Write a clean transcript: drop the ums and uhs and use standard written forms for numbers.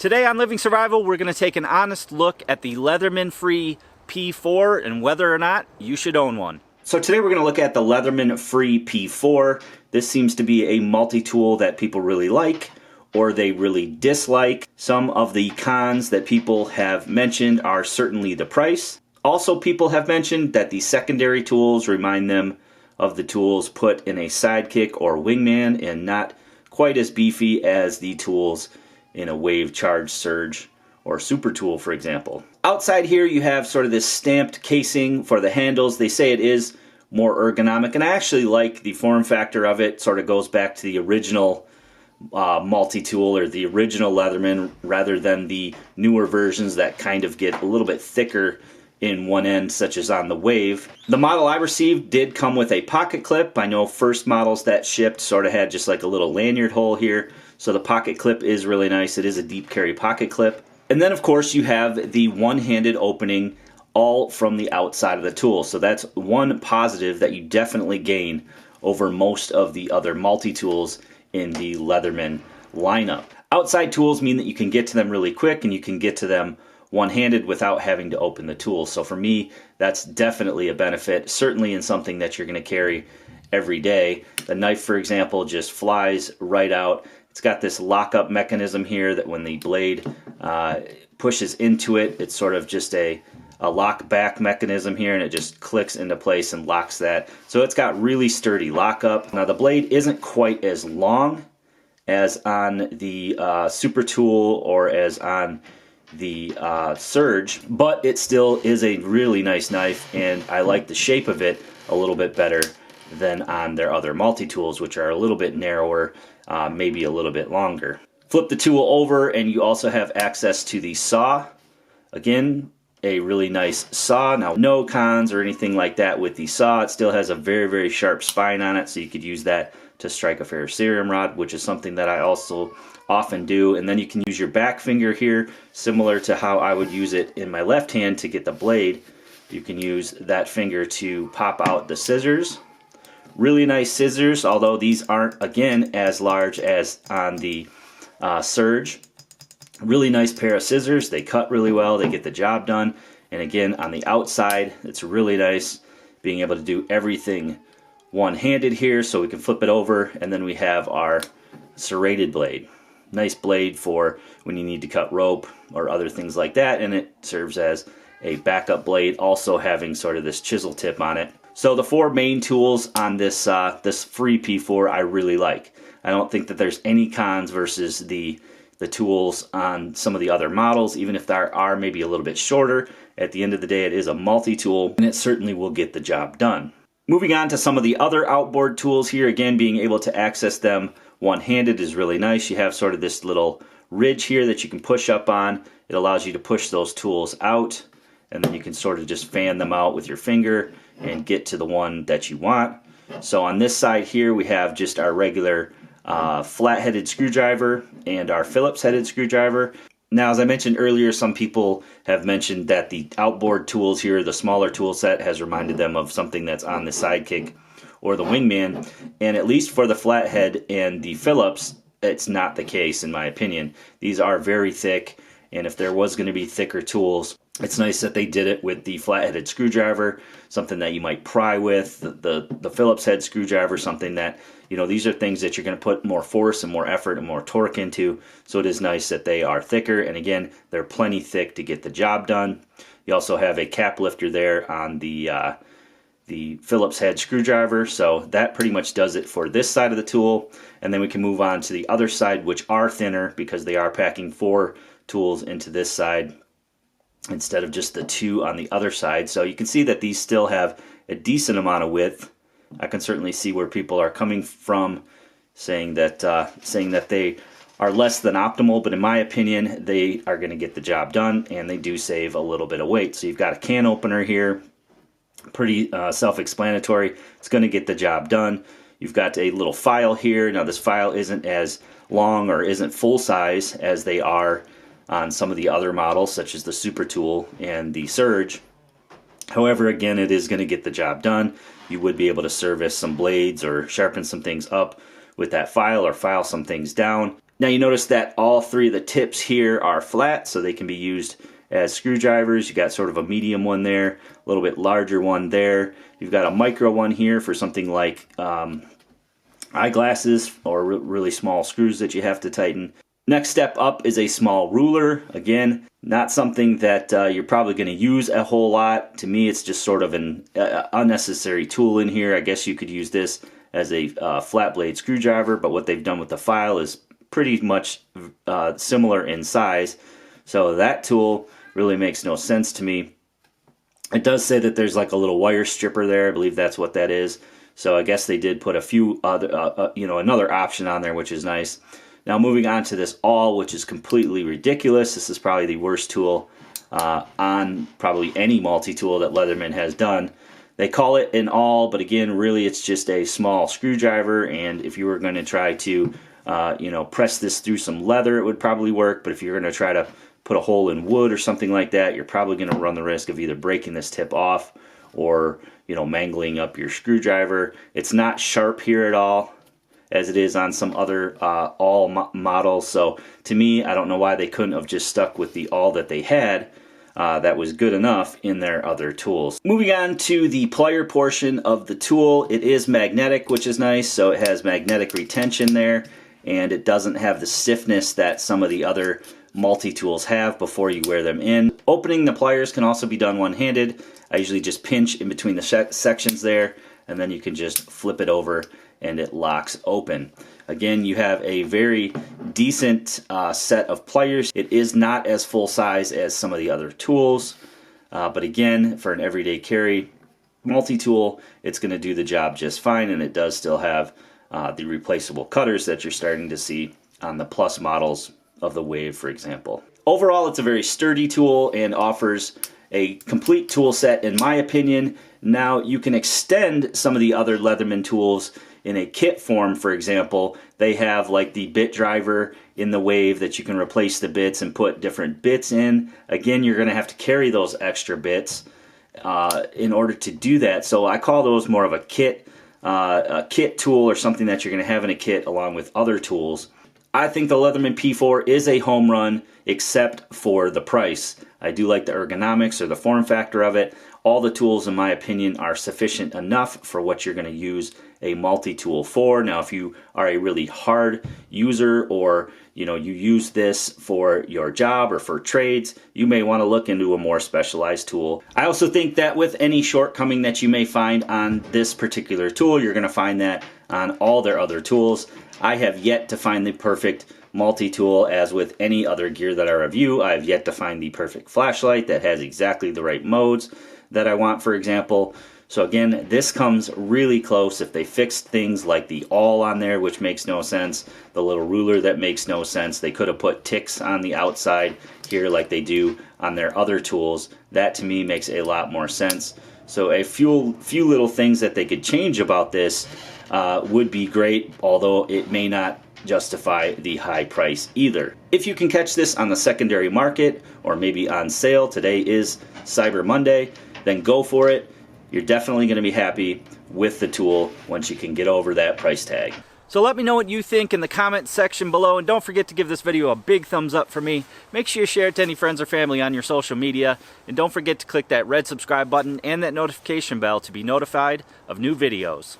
Today on Living Survival, we're going to take an honest look at the Leatherman Free P4 and whether or not you should own one. So today we're going to look at the Leatherman Free P4. This seems to be a multi-tool that people really like or they really dislike. Some of the cons that people have mentioned are certainly the price. Also, people have mentioned that the secondary tools remind them of the tools put in a Sidekick or Wingman and not quite as beefy as the tools in a Wave Charge Surge or Super Tool, for example. Outside here you have sort of this stamped casing for the handles. They say it is more ergonomic, and I actually like the form factor of it. Sort of goes back to the original multi-tool or the original Leatherman rather than the newer versions that kind of get a little bit thicker in one end, such as on the Wave. The model I received did come with a pocket clip. I know first models that shipped sort of had just like a little lanyard hole here, so the pocket clip is really nice. It is a deep carry pocket clip. And then of course you have the one-handed opening all from the outside of the tool. So that's one positive that you definitely gain over most of the other multi-tools in the Leatherman lineup. Outside tools mean that you can get to them really quick and you can get to them one-handed without having to open the tool. So for me, that's definitely a benefit, certainly in something that you're going to carry every day. The knife, for example, just flies right out. It's got this lock-up mechanism here that when the blade pushes into it, it's sort of just a lock-back mechanism here, and it just clicks into place and locks that. So it's got really sturdy lock-up. Now the blade isn't quite as long as on the Super Tool or as on the Surge, but it still is a really nice knife, and I like the shape of it a little bit better than on their other multi-tools, which are a little bit narrower, maybe a little bit longer. Flip the tool over and you also have access to the saw. Again, a really nice saw. Now, no cons or anything like that with the saw. It still has a very, very sharp spine on it, so you could use that to strike a ferrocerium rod, which is something that I also often do. And then you can use your back finger here, similar to how I would use it in my left hand to get the blade. You can use that finger to pop out the scissors. Really nice scissors, although these aren't, again, as large as on the Surge. Really nice pair of scissors. They cut really well. They get the job done. And again, on the outside, it's really nice being able to do everything one-handed here, so we can flip it over, and then we have our serrated blade. Nice blade for when you need to cut rope or other things like that, and it serves as a backup blade, also having sort of this chisel tip on it. So the four main tools on this this free P4 I really like. I don't think that there's any cons versus the tools on some of the other models, even if they are maybe a little bit shorter. At the end of the day, it is a multi-tool, and it certainly will get the job done. Moving on to some of the other outboard tools here, again, being able to access them one-handed is really nice. You have sort of this little ridge here that you can push up on. It allows you to push those tools out, and then you can sort of just fan them out with your finger and get to the one that you want. So on this side here, we have just our regular flat-headed screwdriver and our Phillips-headed screwdriver. Now, as I mentioned earlier, some people have mentioned that the outboard tools here, the smaller tool set, has reminded them of something that's on the Sidekick or the Wingman, and at least for the flathead and the Phillips, it's not the case in my opinion. These are very thick, and if there was going to be thicker tools, it's nice that they did it with the flat-headed screwdriver, something that you might pry with. The Phillips head screwdriver, something that, you know, these are things that you're going to put more force and more effort and more torque into, so it is nice that they are thicker, and again, they're plenty thick to get the job done. You also have a cap lifter there on the Phillips head screwdriver, so that pretty much does it for this side of the tool. And then we can move on to the other side, which are thinner because they are packing 4 tools into this side instead of just the 2 on the other side. So you can see that these still have a decent amount of width. I can certainly see where people are coming from saying that they are less than optimal, but in my opinion, they are going to get the job done, and they do save a little bit of weight. So you've got a can opener here, pretty self-explanatory. It's going to get the job done. You've got a little file here. Now this file isn't as long or isn't full size as they are on some of the other models, such as the Super Tool and the Surge. However, again, it is going to get the job done. You would be able to service some blades or sharpen some things up with that file or file some things down. Now you notice that all three of the tips here are flat, so they can be used as screwdrivers. You got sort of a medium one there, a little bit larger one there. You've got a micro one here for something like eyeglasses or really small screws that you have to tighten. Next step up is a small ruler. Again, not something that you're probably going to use a whole lot. To me, it's just sort of an unnecessary tool in here. I guess you could use this as a flat blade screwdriver, but what they've done with the file is pretty much similar in size. So that tool really makes no sense to me. It does say that there's like a little wire stripper there. I believe that's what that is. So I guess they did put a few other, another option on there, which is nice. Now moving on to this awl, which is completely ridiculous. This is probably the worst tool on probably any multi-tool that Leatherman has done. They call it an awl, but again, really it's just a small screwdriver, and if you were going to try to press this through some leather, it would probably work, but if you're going to try to put a hole in wood or something like that, you're probably going to run the risk of either breaking this tip off or mangling up your screwdriver. It's not sharp here at all, as it is on some other awl models. So to me, I don't know why they couldn't have just stuck with the awl that they had. That was good enough in their other tools. Moving on to the plier portion of the tool, it is magnetic, which is nice. So it has magnetic retention there, and it doesn't have the stiffness that some of the other multi-tools have before you wear them in. Opening the pliers can also be done one-handed. I usually just pinch in between the sections there, and then you can just flip it over and it locks open. Again, you have a very decent set of pliers. It is not as full size as some of the other tools, but again, for an everyday carry multi-tool, it's going to do the job just fine, and it does still have the replaceable cutters that you're starting to see on the Plus models of the Wave, for example. Overall, it's a very sturdy tool and offers a complete tool set, in my opinion. Now, you can extend some of the other Leatherman tools in a kit form. For example, they have like the bit driver in the Wave that you can replace the bits and put different bits in. Again, you're going to have to carry those extra bits in order to do that. So I call those more of a kit tool, or something that you're going to have in a kit along with other tools. I think the Leatherman P4 is a home run, except for the price. I do like the ergonomics or the form factor of it. All the tools, in my opinion, are sufficient enough for what you're going to use a multi-tool for. Now, if you are a really hard user, or you use this for your job or for trades, you may want to look into a more specialized tool. I also think that with any shortcoming that you may find on this particular tool, you're going to find that on all their other tools. I have yet to find the perfect multi-tool. As with any other gear that I review, I have yet to find the perfect flashlight that has exactly the right modes that I want, for example. So again, this comes really close. If they fixed things like the awl on there, which makes no sense, the little ruler, that makes no sense. They could have put ticks on the outside here like they do on their other tools. That to me makes a lot more sense. So a few little things that they could change about this would be great, although it may not justify the high price either. If you can catch this on the secondary market, or maybe on sale, today is Cyber Monday, then go for it. You're definitely going to be happy with the tool once you can get over that price tag. So let me know what you think in the comment section below, and don't forget to give this video a big thumbs up for me. Make sure you share it to any friends or family on your social media, and don't forget to click that red subscribe button and that notification bell to be notified of new videos.